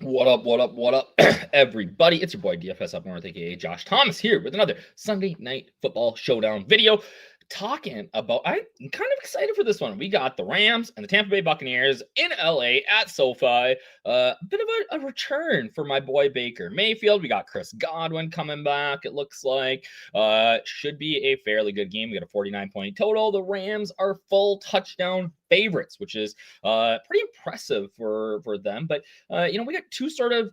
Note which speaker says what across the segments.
Speaker 1: What up, everybody? It's your boy DFSUpNorth, aka Josh Thomas, here with another Sunday Night Football Showdown video. Talking about, I'm kind of excited for this one. We got the Rams and the Tampa Bay Buccaneers in LA at SoFi. A bit of a return for my boy Baker Mayfield. We got Chris Godwin coming back, it looks like. Should be a fairly good game. We got a 49-point total. The Rams are full touchdown favorites, which is pretty impressive for them. But, we got two sort of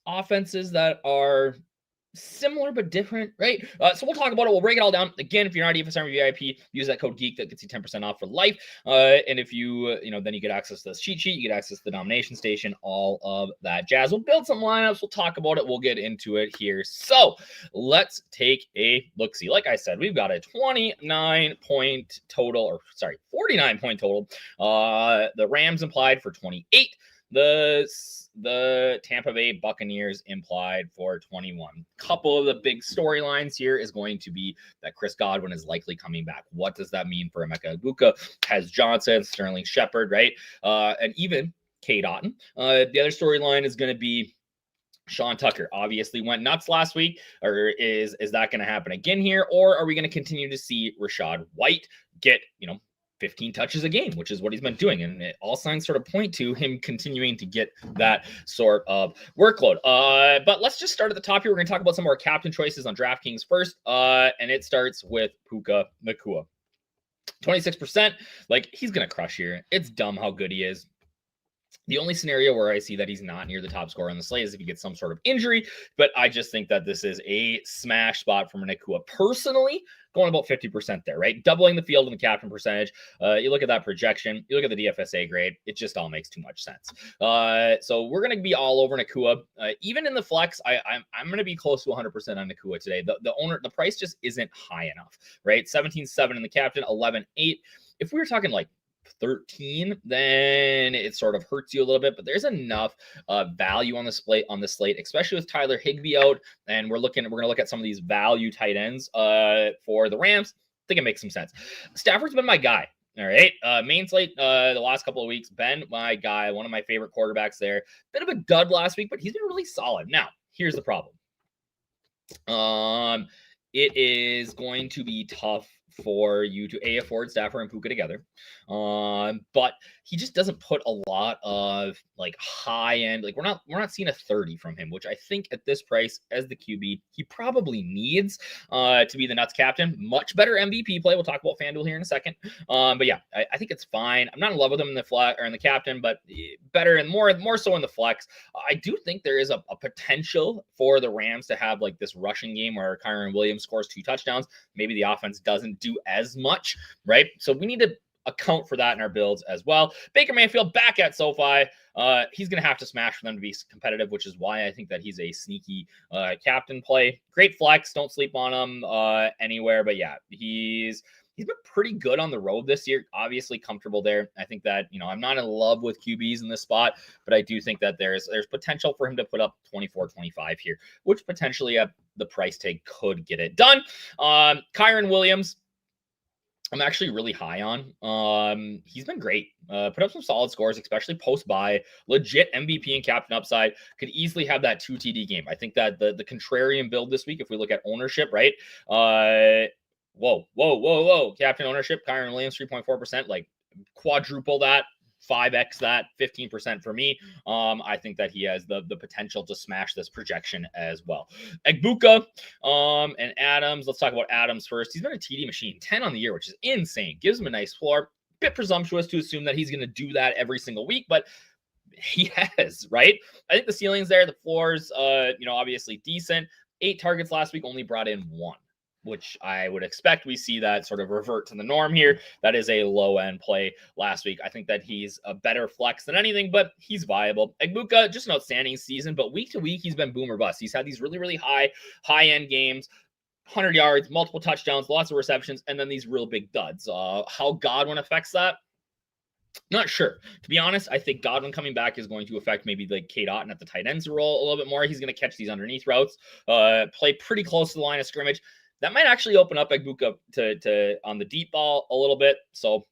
Speaker 1: offenses that are similar but different, right? So we'll talk about it. We'll break it all down. Again, if you're not DFS Army VIP, use that code GEEK. That gets you 10% off for life. And if you, then you get access to this cheat sheet, you get access to the nomination station, all of that jazz. We'll build some lineups. We'll talk about it. We'll get into it here. So let's take a look-see. Like I said, we've got a 49-point total. The Rams implied for 28. The Tampa Bay Buccaneers implied for 21. Couple of the big storylines here is going to be that Chris Godwin is likely coming back. What does that mean for Emeka Egbuka, Hez Johnson, Sterling Shepard, right? And even Cade Otton. The other storyline is going to be Sean Tucker obviously went nuts last week. Or is that going to happen again here? Or are we going to continue to see Rachaad White get, 15 touches a game, which is what he's been doing. And all signs sort of point to him continuing to get that sort of workload. But let's just start at the top here. We're going to talk about some more captain choices on DraftKings first. And it starts with Puka Nacua. 26%. Like, he's going to crush here. It's dumb how good he is. The only scenario where I see that he's not near the top scorer on the slate is if he gets some sort of injury, but I just think that this is a smash spot from Nacua. Personally, going about 50% there, right? Doubling the field in the captain percentage. You look at that projection, you look at the DFSA grade, it just all makes too much sense. So we're going to be all over Nacua. Even in the flex, I'm going to be close to 100% on Nacua today. The price just isn't high enough, right? 17.7 in the captain, 11.8. If we were talking like 13, then it sort of hurts you a little bit, but there's enough value on the slate, especially with Tyler Higbee out, and we're going to look at some of these value tight ends for the Rams. I think it makes some sense. Stafford's been my guy. All right. Main slate the last couple of weeks, been my guy, one of my favorite quarterbacks there. Bit of a dud last week, but he's been really solid. Now, here's the problem. It is going to be tough for you to afford Stafford and Puka together. But he just doesn't put a lot of like high end, like we're not seeing a 30 from him, which I think at this price as the QB, he probably needs to be the nuts captain. Much better MVP play. We'll talk about FanDuel here in a second. But yeah, I think it's fine. I'm not in love with him in the flex or in the captain, but better and more so in the flex. I do think there is a potential for the Rams to have like this rushing game where Kyren Williams scores 2 touchdowns. Maybe the offense doesn't do as much, right? So we need to account for that in our builds as well. Baker Mayfield back at SoFi. He's going to have to smash for them to be competitive, which is why I think that he's a sneaky captain play. Great flex. Don't sleep on him anywhere. But yeah, he's been pretty good on the road this year. Obviously comfortable there. I think that, I'm not in love with QBs in this spot, but I do think that there's potential for him to put up 24, 25 here, which potentially at the price tag could get it done. Kyren Williams, I'm actually really high on. He's been great. Put up some solid scores, especially post-bye. Legit MVP and captain upside. Could easily have that 2 TD game. I think that the contrarian build this week, if we look at ownership, right? Whoa. Captain ownership, Kyren Williams, 3.4%. Like quadruple that. 5x that, 15% for me. I think that he has the potential to smash this projection as well. Egbuka and Adams. Let's talk about Adams first. He's been a TD machine, 10 on the year, which is insane. Gives him a nice floor. Bit presumptuous to assume that he's going to do that every single week, but he has, right? I think the ceiling's there. The floor's, obviously decent. 8 targets last week, only brought in 1. Which I would expect we see that sort of revert to the norm here. That is a low-end play last week. I think that he's a better flex than anything, but he's viable. Egbuka, just an outstanding season, but week to week, he's been boom or bust. He's had these really, really high-end games, 100 yards, multiple touchdowns, lots of receptions, and then these real big duds. How Godwin affects that? Not sure. To be honest, I think Godwin coming back is going to affect maybe like Cade Otton at the tight ends role a little bit more. He's going to catch these underneath routes, play pretty close to the line of scrimmage. That might actually open up Egbuka to on the deep ball a little bit. So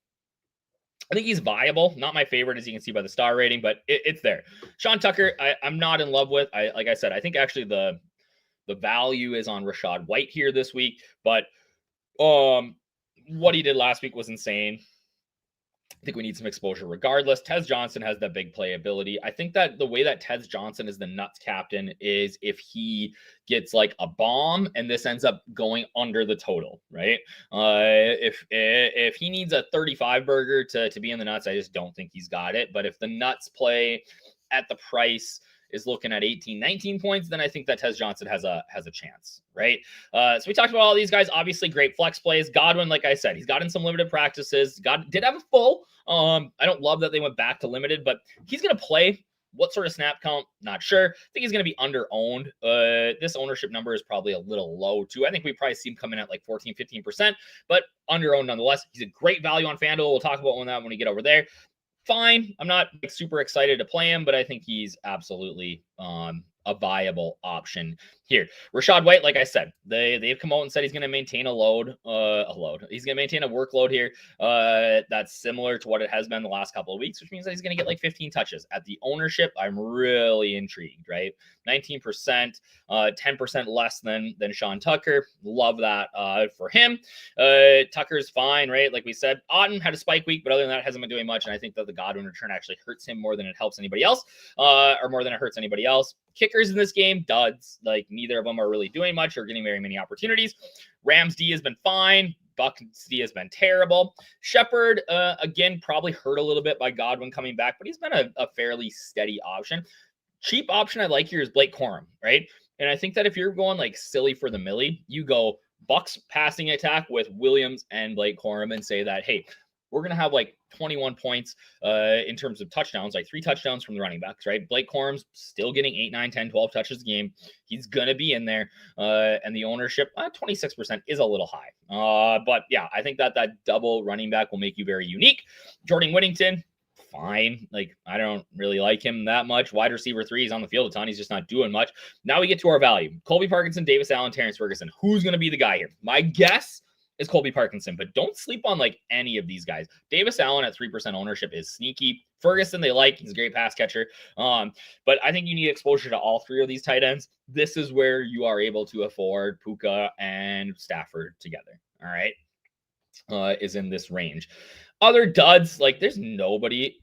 Speaker 1: I think he's viable. Not my favorite, as you can see by the star rating, but it's there. Sean Tucker, I'm not in love with. Like I said, I think actually the value is on Rachaad White here this week, but what he did last week was insane. I think we need some exposure regardless. Tez Johnson has that big playability. I think that the way that Tez Johnson is the nuts captain is if he gets like a bomb and this ends up going under the total, right? If he needs a 35 burger to be in the nuts, I just don't think he's got it. But if the nuts play at the price is looking at 18, 19 points, then I think that Tez Johnson has a chance, right? So we talked about all these guys, obviously great flex plays. Godwin, like I said, he's gotten some limited practices. Did have a full. I don't love that they went back to limited, but he's going to play. What sort of snap count? Not sure. I think he's going to be under owned. This ownership number is probably a little low too. I think we probably see him coming at like 14, 15%, but under owned nonetheless. He's a great value on FanDuel. We'll talk about that when we get over there. Fine. I'm not like super excited to play him, but I think he's absolutely a viable option here. Rachaad White, like I said, they've come out and said he's going to maintain a load. He's going to maintain a workload here that's similar to what it has been the last couple of weeks, which means that he's going to get like 15 touches. At the ownership, I'm really intrigued, right? 19%, 10% less than Sean Tucker. Love that for him. Tucker's fine, right? Like we said, Otton had a spike week, but other than that, hasn't been doing much. And I think that the Godwin return actually hurts him more than it helps anybody else, or more than it hurts anybody else. Kickers in this game, duds. Like neither of them are really doing much or getting very many opportunities. Rams D has been fine. Bucks D has been terrible. Shepard, again, probably hurt a little bit by Godwin coming back, but he's been a fairly steady option. Cheap option I like here is Blake Corum, right? And I think that if you're going like silly for the millie, you go Bucks passing attack with Williams and Blake Corum and say that, hey, we're going to have like 21 points in terms of touchdowns, like 3 touchdowns from the running backs, right? Blake Corum's still getting 8, 9, 10, 12 touches a game. He's going to be in there. And the ownership, 26% is a little high. But yeah, I think that double running back will make you very unique. Jordan Whittington, fine. Like, I don't really like him that much. Wide receiver 3, he's on the field a ton. He's just not doing much. Now we get to our value. Colby Parkinson, Davis Allen, Terrence Ferguson. Who's going to be the guy here? My guess is Colby Parkinson, but don't sleep on like any of these guys. Davis Allen at 3% ownership is sneaky. Ferguson, they like. He's a great pass catcher. But I think you need exposure to all 3 of these tight ends. This is where you are able to afford Puka and Stafford together. All right. Is in this range. Other duds, like there's nobody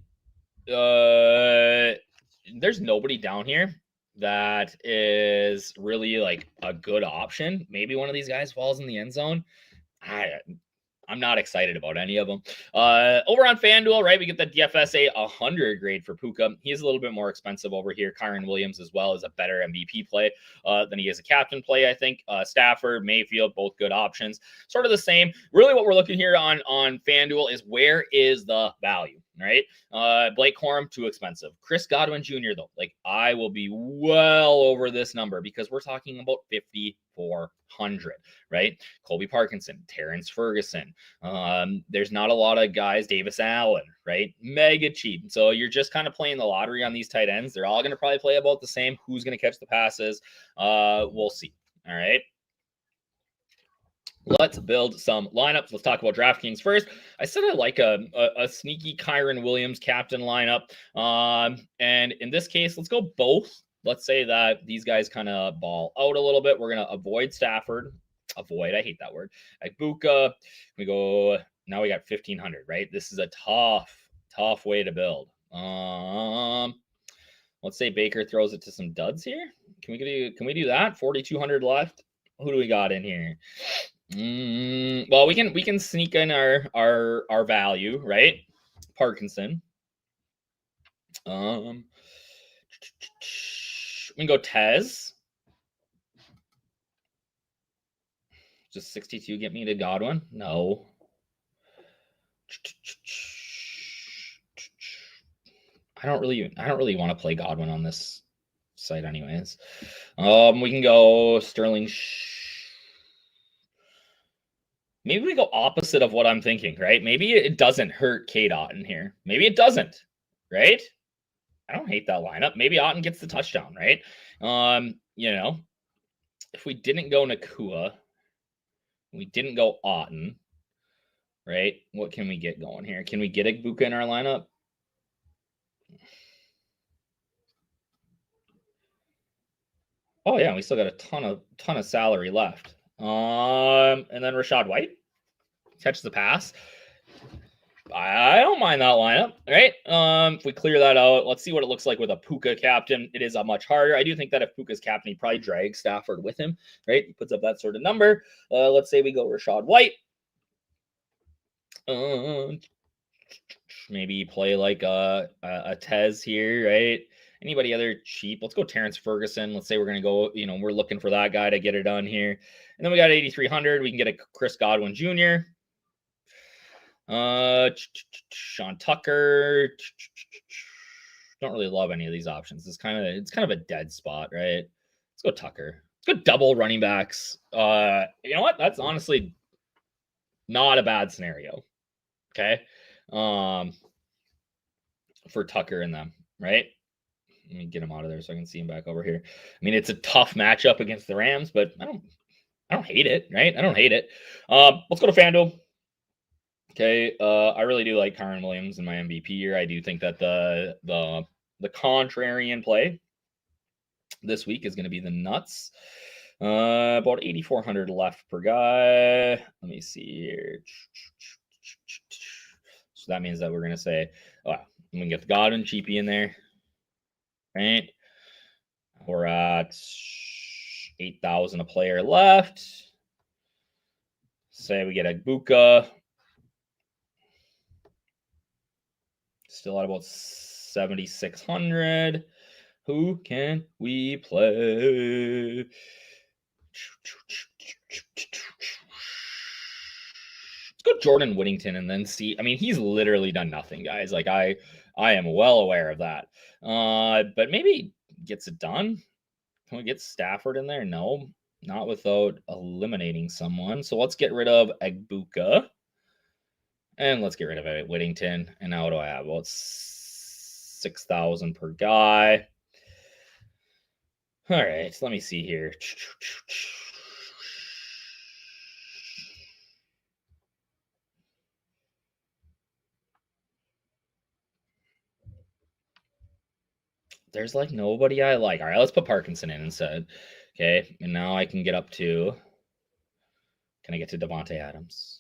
Speaker 1: down here that is really like a good option. Maybe one of these guys falls in the end zone. I'm not excited about any of them. Over on FanDuel, right, we get the DFS 100 grade for Puka. He's a little bit more expensive over here. Kyren Williams as well is a better MVP play than he is a captain play, I think. Stafford, Mayfield, both good options. Sort of the same. Really what we're looking here on FanDuel is where is the value, right? Blake Corum, too expensive. Chris Godwin Jr., though, like I will be well over this number because we're talking about 5,400, right? Colby Parkinson, Terrence Ferguson. There's not a lot of guys, Davis Allen, right? Mega cheap. So you're just kind of playing the lottery on these tight ends. They're all going to probably play about the same. Who's going to catch the passes? We'll see. All right. Let's build some lineups. Let's talk about DraftKings first. I said I like a sneaky Kyren Williams captain lineup. And in this case, let's go both. Let's say that these guys kind of ball out a little bit. We're going to avoid Stafford. Avoid, I hate that word. Like Buka, we go, now we got 1,500, right? This is a tough way to build. Let's say Baker throws it to some duds here. Can we do that? 4,200 left. Who do we got in here? Well, we can sneak in our value, right? Parkinson. We can go Tez. Just 62 get me to Godwin? No. I don't really want to play Godwin on this site anyways. We can go Sterling. Maybe we go opposite of what I'm thinking, right? Maybe it doesn't hurt Cade Otton here. Maybe it doesn't, right? I don't hate that lineup. Maybe Otton gets the touchdown, right? If we didn't go Nakua, we didn't go Otton, right? What can we get going here? Can we get Egbuka in our lineup? Oh yeah, we still got a ton of salary left. And then Rashad White catches the pass. I don't mind that lineup, right? If we clear that out, let's see what it looks like with a Puka captain. It is a much harder. I do think that if Puka's captain, he probably drags Stafford with him, right? He puts up that sort of number. Let's say we go Rashad White. Maybe play like a Tez here, right? Anybody other cheap? Let's go Terrence Ferguson. Let's say we're gonna go, we're looking for that guy to get it done here. And then we got 8,300. We can get a Chris Godwin Jr. Sean Tucker. Don't really love any of these options. It's kind of a dead spot, right? Let's go Tucker. Let's go double running backs. You know what? That's honestly not a bad scenario. Okay. For Tucker and them, right? Let me get him out of there so I can see him back over here. I mean, it's a tough matchup against the Rams, but I don't hate it, right? I don't hate it. Let's go to FanDuel. Okay, I really do like Kyren Williams in my MVP year. I do think that the contrarian play this week is going to be the nuts. About 8,400 left per guy. Let me see here. So that means that we're going to say, we can get the Godwin cheapie in there, right? We're at 8,000 a player left. Say we get Egbuka. Still at about 7,600. Who can we play? Let's go Jordan Whittington and then see. I mean, he's literally done nothing, guys. Like I am well aware of that. But maybe gets it done. Can we get Stafford in there? No, not without eliminating someone. So let's get rid of Egbuka. And let's get rid of Whittington. And now what do I have? Well, it's 6,000 per guy. All right, so let me see here. There's like nobody I like. All right, let's put Parkinson in instead. Okay, and now I can get up to. Can I get to Devontae Adams?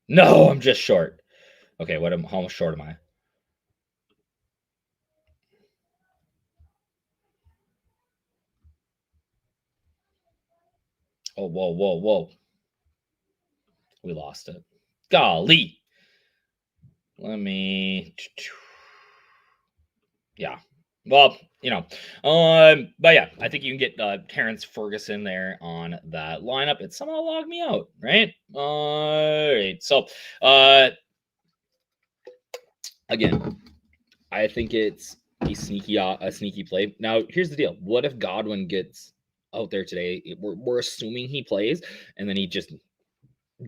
Speaker 1: No, I'm just short. Okay, how much short am I? Oh, whoa. We lost it. Golly. Let me. Yeah. Well, but yeah, I think you can get Terrence Ferguson there on that lineup. It somehow logged me out, right? All right. So, again, I think it's a sneaky play. Now, here's the deal. What if Godwin gets out there today? We're assuming he plays, and then he just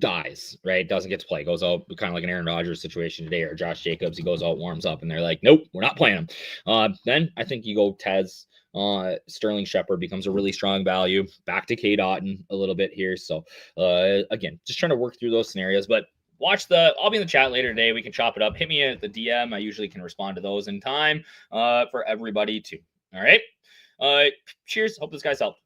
Speaker 1: dies, right? Doesn't get to play, goes out, kind of like an Aaron Rodgers situation today, or Josh Jacobs. He goes out, warms up, and they're like, nope, we're not playing him. Then I think you go Tez. Sterling Shepard becomes a really strong value. Back to K. Dotton a little bit here. So again, just trying to work through those scenarios, but I'll be in the chat later today. We can chop it up. Hit me at the DM. I usually can respond to those in time for everybody too. All right. Cheers. Hope this guys helped.